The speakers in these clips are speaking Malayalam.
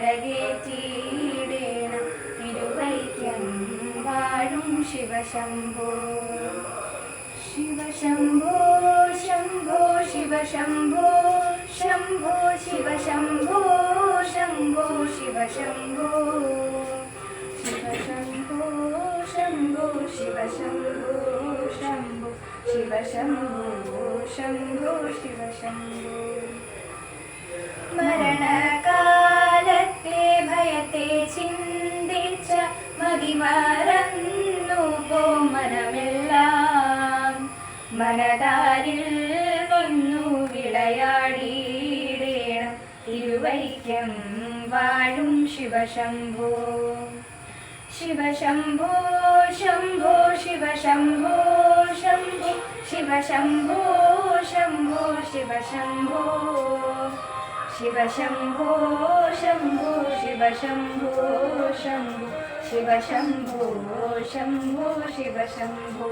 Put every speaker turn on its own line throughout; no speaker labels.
കരകേറ്റിയിടേണം തിരുവൈക്കം വാഴും ശിവശംഭോ. ശിവശംഭോ ശംഭോ ശിവശംഭോ ശംഭോ ശിവശംഭോ ശംഭോ ശിവശംഭോ ശിവശംഭോ ശംഭോ ശിവശംഭോ ശംഭോ ശിവശംഭോ ശംഭോ ശിവശംഭോ. മരണകാലത്തെ ഭയത്തെ ചിന്തിച്ച മതിമറന്നു പോ മനമെല്ലാം മനതാരിൽ വന്നു വിളയാടിയിടേണം തിരുവൈക്കം വാഴും ശിവശംഭോ. ശിവശംഭോ ശംഭോ ശിവശംഭോ ശംഭോ ശിവശംഭോ ശംഭോ ശിവശംഭോ ശിവശംഭോ ശംഭോ ശിവശംഭോ ശംഭോ ശിവശംഭോ ശംഭോ ശിവശംഭോ.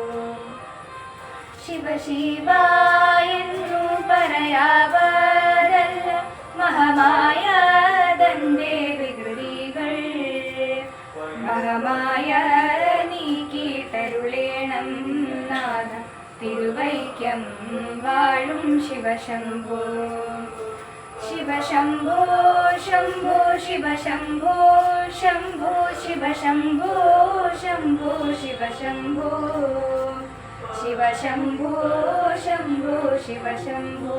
ശിവശിവായെന്നു പറയാവതല്ല മഹമായ തന്റെ വികൃതികൾ മഹമായ നീക്കിട്ടരുളേണം നാഥ തിരുവൈക്കം വാഴും ശിവശംഭോ. ശിവശംഭോ ശംഭോ ശിവശംഭോ ശംഭോ ശിവശംഭോ ശംഭോ ശിവശംഭോ ശിവശംഭോ ശംഭോ ശിവശംഭോ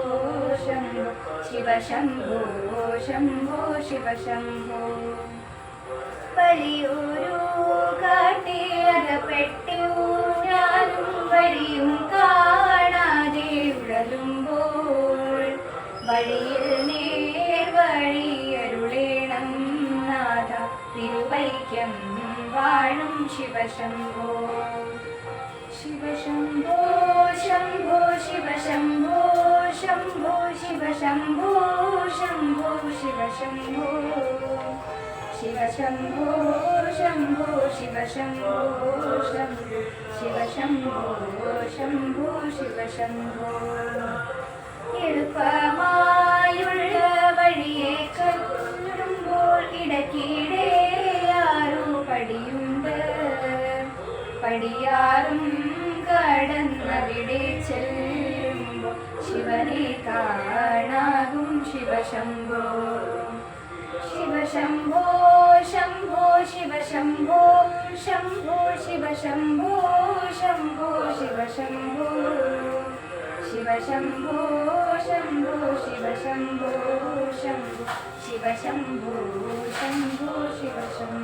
ശംഭോ ശിവശംഭോ ശംഭോ ശിവശംഭോ. വലിയൊരു കാട്ടിലകപ്പെട്ടു ഞാനും വഴിയും കാണാതെ ഉഴലുമ്പോൾ വഴിയിൽ നേർവഴിയരുളേണം നാഥ തിരുവൈക്കം വാഴും ശിവശംഭോ. ശിവശംഭോ ശംഭോ ശിവശംഭോ ശംഭോ ശിവശംഭോ ശംഭോ ശിവശംഭോ ശിവശംഭോ ശംഭോ ശിവശംഭോ ശംഭോ ശിവശംഭോ ശംഭോ ശിവശംഭോ. എളുപ്പമായുള്ള വഴിയെ ചൊല്ലുമ്പോൾ ഇടയ്ക്കിടെ ആരോ പടിയുണ്ട് പടിയാറും കടന്നവിടെ ചെല്ലുമ്പോൾ ശിവനെ കാണാകും ശിവശംഭോ. ശിവശംഭോ ശംഭോ ശിവശംഭോ ശംഭോ ശിവശംഭോ ശംഭോ ശിവശംഭോ ശിവശംഭോ ശംഭോ ശിവശംഭോ ശംഭോ ശിവശംഭോ ശംഭോ ശിവശംഭോ.